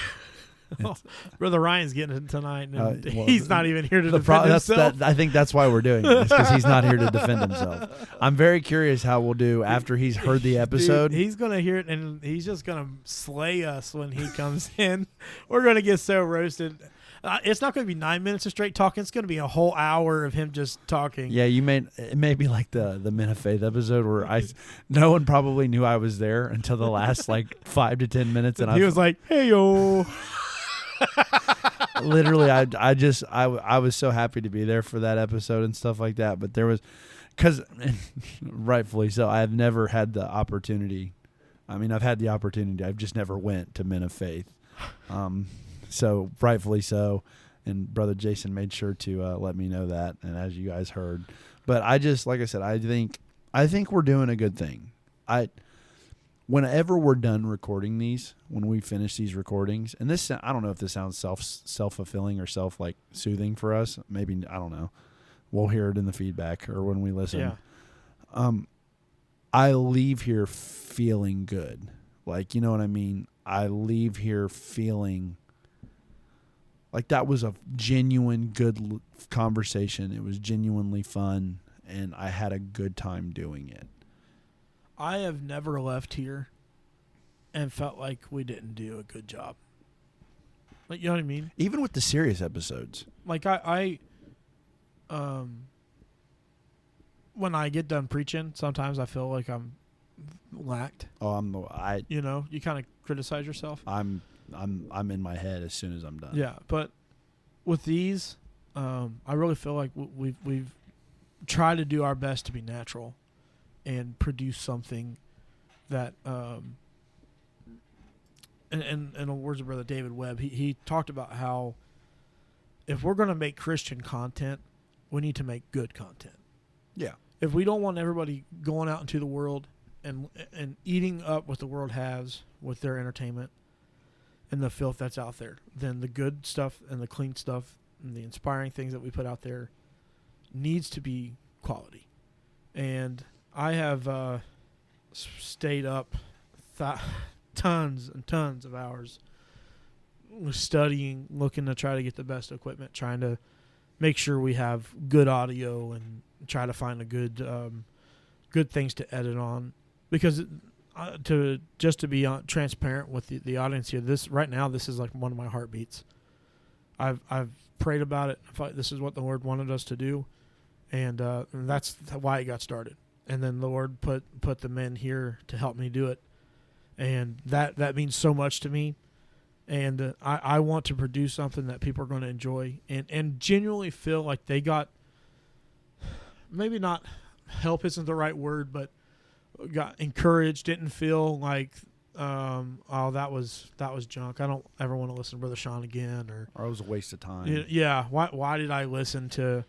Brother Ryan's getting it tonight, and he's not even here to defend himself. I think that's why we're doing this, because he's not here to defend himself. I'm very curious how we'll do after he's heard the episode. Dude, he's going to hear it, and he's just going to slay us when he comes in. We're going to get so roasted. It's not going to be 9 minutes of straight talking. It's going to be a whole hour of him just talking. Yeah, it may be like the Men of Faith episode where no one probably knew I was there until the last 5 to 10 minutes, and he was like, "Hey yo." Literally, I was so happy to be there for that episode and stuff like that. But there was, because rightfully so, I have never had the opportunity. I've had the opportunity. I've just never went to Men of Faith. So rightfully so, and Brother Jason made sure to let me know that. And as you guys heard, but like I said, I think we're doing a good thing. whenever we're done recording these, when we finish these recordings, and this, I don't know if this sounds self-fulfilling or like soothing for us. Maybe, I don't know. We'll hear it in the feedback or when we listen. Yeah. I leave here feeling good. Like, you know what I mean? I leave here feeling like that was a genuine good conversation. It was genuinely fun, and I had a good time doing it. I have never left here and felt like we didn't do a good job. Like, you know what I mean? Even with the serious episodes. Like when I get done preaching, sometimes I feel like I'm lacked. Oh, you know, you kind of criticize yourself. I'm in my head as soon as I'm done. Yeah, but with these, I really feel like we've tried to do our best to be natural and produce something that, in the words of Brother David Webb, he talked about how if we're going to make Christian content, we need to make good content. Yeah. If we don't want everybody going out into the world and eating up what the world has with their entertainment and the filth that's out there, then the good stuff and the clean stuff and the inspiring things that we put out there needs to be quality. And I have stayed up tons and tons of hours studying, looking to try to get the best equipment, trying to make sure we have good audio and try to find a good things to edit on. Because to be transparent with the audience here, this is like one of my heartbeats. I've prayed about it. I felt like this is what the Lord wanted us to do, and that's why it got started. And then the Lord put the men here to help me do it, and that means so much to me. And I want to produce something that people are going to enjoy and genuinely feel like they got, maybe not help isn't the right word, but got encouraged, didn't feel like, that was junk. I don't ever want to listen to Brother Sean again, or it was a waste of time. Yeah. Why did I listen to,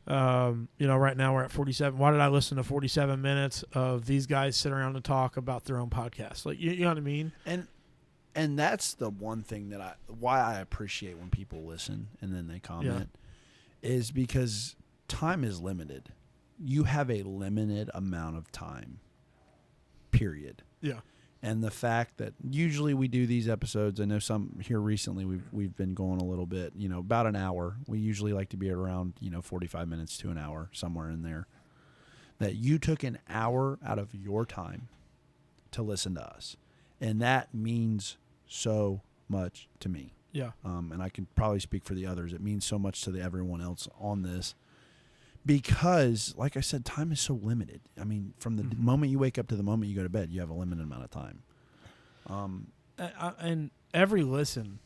right now we're at 47. Why did I listen to 47 minutes of these guys sit around and talk about their own podcast? Like, you know what I mean? And that's the one thing that why I appreciate when people listen and then they comment, is because time is limited. You have a limited amount of time, period. Yeah. And the fact that usually we do these episodes, I know some here recently we've been going a little bit, about an hour. We usually like to be around, 45 minutes to an hour, somewhere in there. That you took an hour out of your time to listen to us. And that means so much to me. Yeah. And I can probably speak for the others. It means so much to everyone else on this. Because, like I said, time is so limited. I mean, from the moment you wake up to the moment you go to bed, you have a limited amount of time. And every listen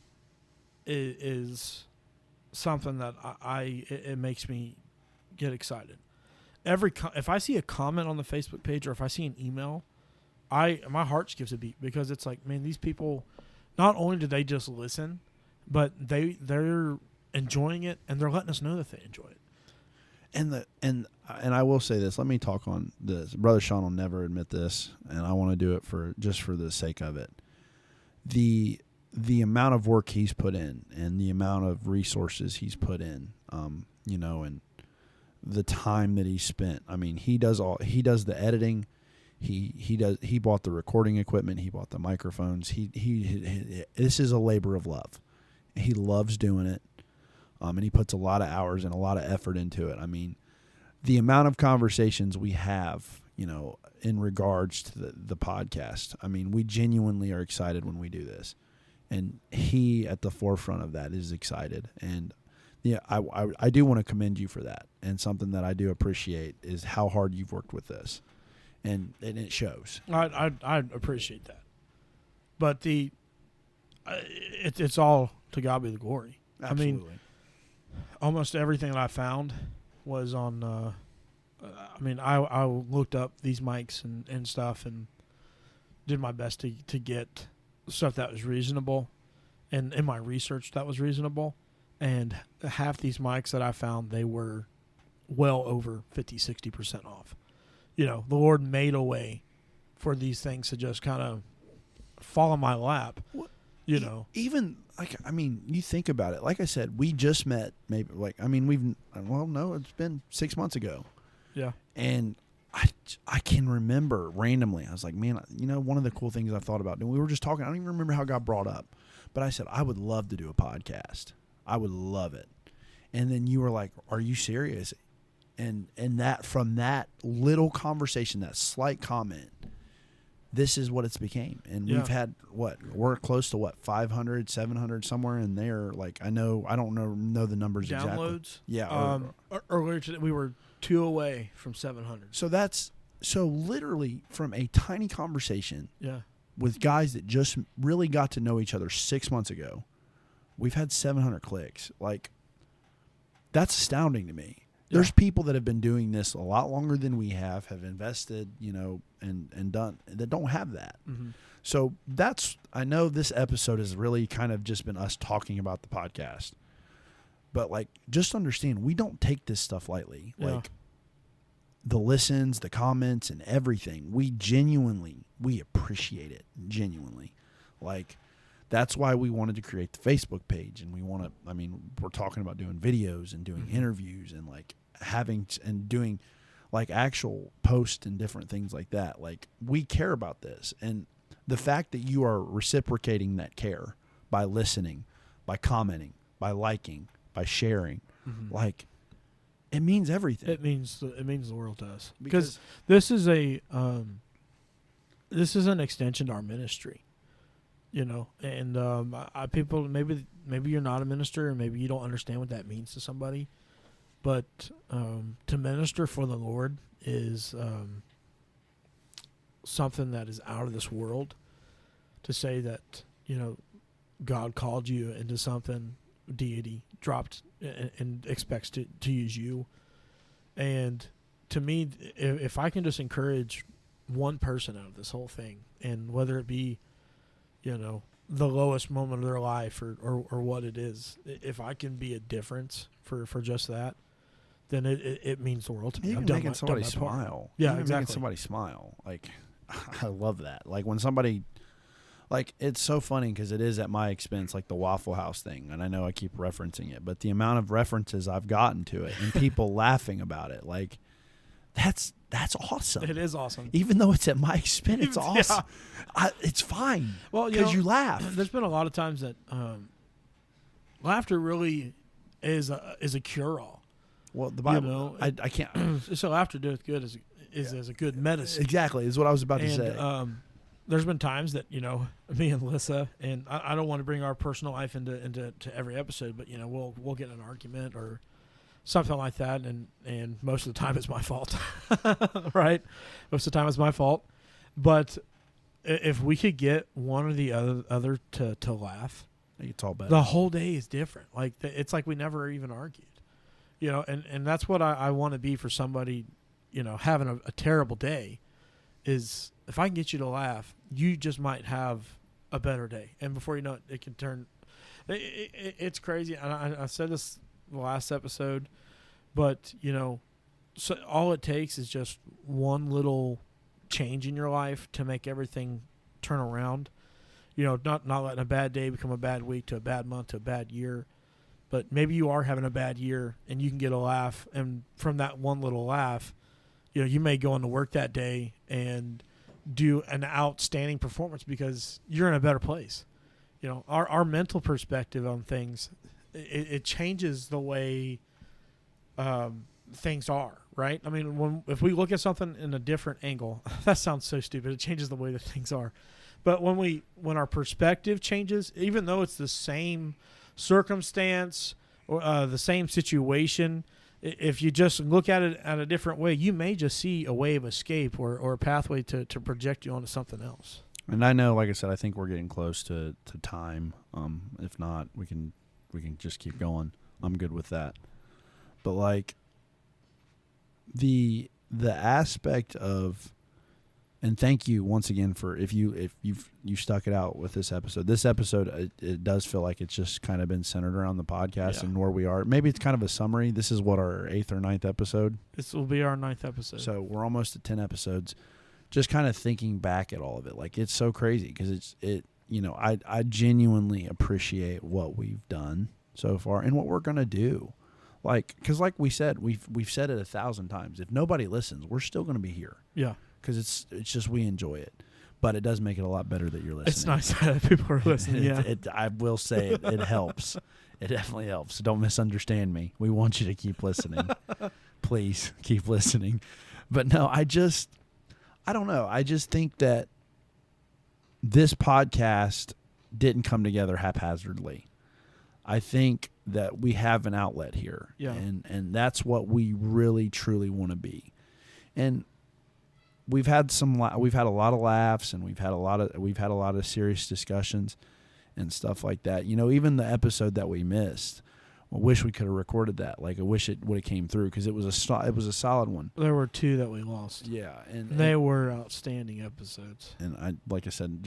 is something that it makes me get excited. If I see a comment on the Facebook page or if I see an email, my heart skips a beat, because it's like, man, these people, not only do they just listen, but they're enjoying it and they're letting us know that they enjoy it. And I will say this. Let me talk on this. Brother Sean will never admit this, and I want to do it for the sake of it. The amount of work he's put in and the amount of resources he's put in, and the time that he spent. I mean, he does the editing. He bought the recording equipment. He bought the microphones. This is a labor of love. He loves doing it. And he puts a lot of hours and a lot of effort into it. I mean, the amount of conversations we have, in regards to the podcast, I mean, we genuinely are excited when we do this. And he, at the forefront of that, is excited. And yeah, I do want to commend you for that. And something that I do appreciate is how hard you've worked with this. And it shows. I appreciate that. But it's all to God be the glory. Absolutely. I mean, almost everything that I found was on, I looked up these mics and stuff and did my best to get stuff that was reasonable, and in my research that was reasonable. And half these mics that I found, they were well over 50-60% off. The Lord made a way for these things to just kind of fall in my lap. What- You know, Even like, I mean, you think about it. Like I said, we just met. Maybe it's been 6 months ago, yeah, and I can remember randomly. I was like, man, one of the cool things I've thought about. And we were just talking. I don't even remember how it got brought up, but I said I would love to do a podcast. I would love it. And then you were like, "Are you serious?" And that, from that little conversation, that slight comment, this is what it's became. And Yeah. we've had we're close to 500, 700, somewhere in there. Like, I don't know the numbers exactly. downloads. Yeah. Earlier today we were 2 away from 700. So literally from a tiny conversation Yeah, with guys that just really got to know each other 6 months ago, we've had 700 clicks. Like, that's astounding to me. There's people that have been doing this a lot longer than we have invested, and done, that don't have that. mm-hmm. So I know this episode has really kind of just been us talking about the podcast, but like, just understand, we don't take this stuff lightly. Yeah. Like, the listens, the comments, and everything, we appreciate it genuinely. Like, that's why we wanted to create the Facebook page, and we're talking about doing videos and doing interviews and like doing like actual posts and different things like that. Like, we care about this, and the fact that you are reciprocating that care by listening, by commenting, by liking, by sharing, like, it means everything. It means the world to us, because this is an extension to our ministry. And people, maybe you're not a minister, and maybe you don't understand what that means to somebody, but to minister for the Lord is something that is out of this world. To say that God called you into something, deity dropped and expects to use you, and to me, if I can just encourage one person out of this whole thing, and whether it be the lowest moment of their life or what it is, if I can be a difference for just that, then it means the world to me. Even making somebody smile. Yeah, Even exactly. making somebody smile. Like, I love that. Like, when somebody, like, it's so funny because it is at my expense, like the Waffle House thing. And I know I keep referencing it, but the amount of references I've gotten to it and people laughing about it, like, that's awesome. It is awesome. Even though it's at my expense, it's awesome. Yeah. It's fine. Well, because you laugh. There's been a lot of times that laughter really is a cure-all. Well, the Bible, I can't. So laughter doeth good is a good medicine. Exactly, is what I was about to say. There's been times that me and Lissa, and I don't want to bring our personal life into every episode, but we'll get in an argument or something like that, and most of the time it's my fault, right? Most of the time it's my fault, but if we could get one or the other to laugh, it's all better. The whole day is different. Like, it's like we never even argued, and that's what I want to be for somebody, having a terrible day, is if I can get you to laugh, you just might have a better day, and before you know it, it can turn. It's crazy, and I said this the last episode, but so all it takes is just one little change in your life to make everything turn around. Not letting a bad day become a bad week, to a bad month, to a bad year. But maybe you are having a bad year and you can get a laugh, and from that one little laugh, you may go into work that day and do an outstanding performance because you're in a better place. Our mental perspective on things, it changes the way things are, right? I mean, if we look at something in a different angle, that sounds so stupid. It changes the way that things are. But when our perspective changes, even though it's the same circumstance or the same situation, if you just look at it at a different way, you may just see a way of escape or a pathway to project you onto something else. And I know, like I said, I think we're getting close to time. If not, we can just keep going. I'm good with that. But like the aspect of, and thank you once again for if you stuck it out with this episode. This episode, it does feel like it's just kind of been centered around the podcast and where we are. Maybe it's kind of a summary. This is what, our 8th or 9th episode. This will be our 9th episode. So we're almost at 10 episodes. just kind of thinking back at all of it, like it's so crazy because I genuinely appreciate what we've done so far and what we're gonna do. Like, because like we said, we've said it 1,000 times. If nobody listens, we're still gonna be here. Yeah. Because it's just we enjoy it, but it does make it a lot better that you're listening. It's nice that people are listening. Yeah. I will say it helps. It definitely helps. So don't misunderstand me. We want you to keep listening. Please keep listening. But no, I don't know. I just think that this podcast didn't come together haphazardly. I think that we have an outlet here. Yeah. And that's what we really truly want to be. And we've had a lot of laughs, and we've had a lot of serious discussions and stuff like that. You know, even the episode that we missed, I wish we could have recorded that. Like, I wish it would have came through because it was a solid one. There were 2 that we lost. Yeah, and they were outstanding episodes. And like I said,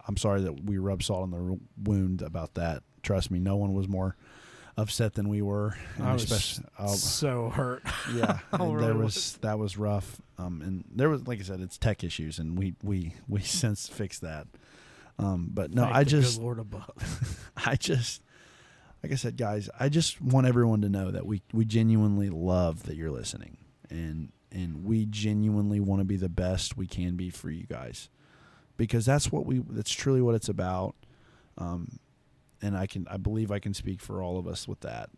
I'm sorry that we rubbed salt on the wound about that. Trust me, no one was more upset than we were. I was so hurt. Yeah, Really that was rough. And there was, like I said, it's tech issues, and we since fixed that. But no, Thank the good Lord above. Like I said, guys, I just want everyone to know that we genuinely love that you're listening, and we genuinely want to be the best we can be for you guys, because that's truly what it's about. And I believe I can speak for all of us with that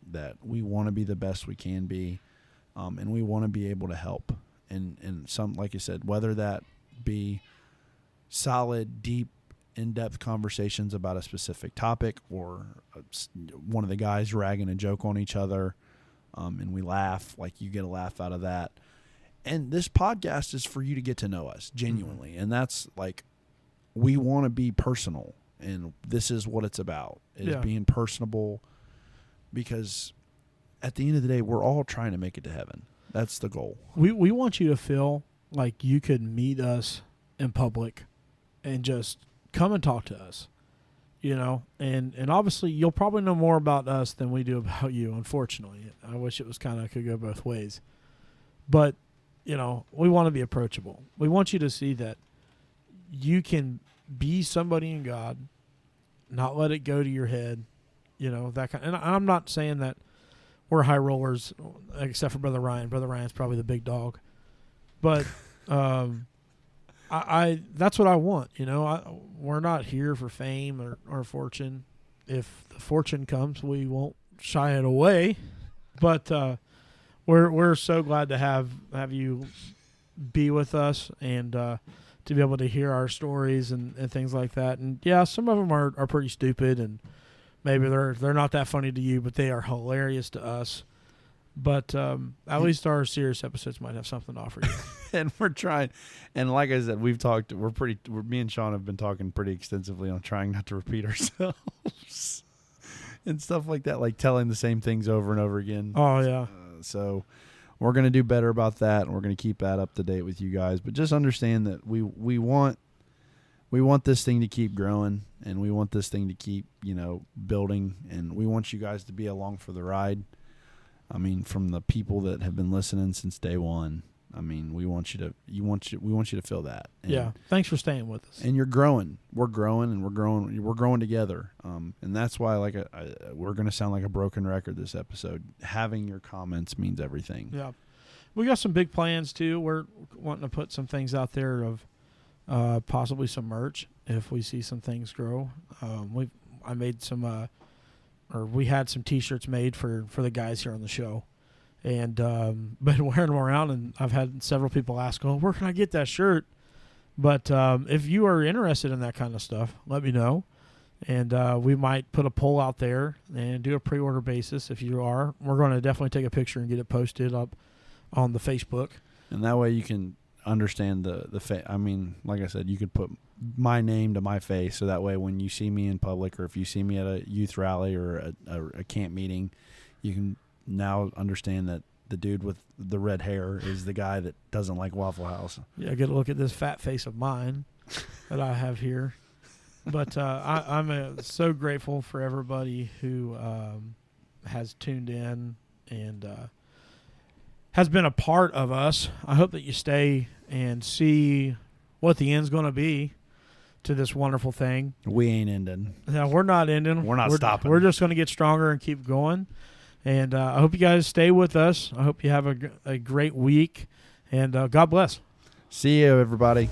we want to be the best we can be, and we want to be able to help. And some, like you said, whether that be solid, deep, in-depth conversations about a specific topic, or one of the guys ragging a joke on each other, and we laugh, like you get a laugh out of that. And this podcast is for you to get to know us genuinely. And that's like, we want to be personal. And this is what it's about, is being personable, because at the end of the day, we're all trying to make it to heaven. That's the goal. We want you to feel like you could meet us in public and just come and talk to us, you know, and obviously you'll probably know more about us than we do about you, unfortunately. I wish it was could go both ways. But, you know, we want to be approachable. We want you to see that you can be somebody in God, not let it go to your head, you know, that kind. And I'm not saying that we're high rollers, except for Brother Ryan. Brother Ryan's probably the big dog, but I that's what I want. You know, we're not here for fame or fortune. If the fortune comes, we won't shy it away. But we're so glad to have you be with us, and to be able to hear our stories and things like that. And yeah, some of them are pretty stupid, and maybe they're not that funny to you, but they are hilarious to us. But at least our serious episodes might have something to offer you. And we're trying, and like I said, me and Sean have been talking pretty extensively on trying not to repeat ourselves and stuff like that, like telling the same things over and over again. Oh yeah. So we're going to do better about that, and we're going to keep that up to date with you guys. But just understand that we want this thing to keep growing, and we want this thing to keep, you know, building, and we want you guys to be along for the ride. I mean, from the people that have been listening since day one, I mean, we want you to feel that. And, yeah. Thanks for staying with us. And you're growing. We're growing, and we're growing together. And that's why, we're going to sound like a broken record this episode. Having your comments means everything. Yeah. We got some big plans too. We're wanting to put some things out there of possibly some merch if we see some things grow. I made some we had some T-shirts made for the guys here on the show, and been wearing them around, and I've had several people ask, "Oh, where can I get that shirt?" But if you are interested in that kind of stuff, let me know, and we might put a poll out there and do a pre-order basis. If you are, we're going to definitely take a picture and get it posted up on the Facebook, and that way you can understand I mean, like I said, you could put my name to my face, so that way when you see me in public, or if you see me at a youth rally or a camp meeting, you can now understand that the dude with the red hair is the guy that doesn't like Waffle House. Yeah, get a look at this fat face of mine that I have here. But I'm so grateful for everybody who has tuned in and has been a part of us. I hope that you stay and see what the end's going to be to this wonderful thing. We ain't ending. No, we're not ending. We're not stopping. We're just going to get stronger and keep going. And I hope you guys stay with us. I hope you have a great week. And God bless. See you, everybody.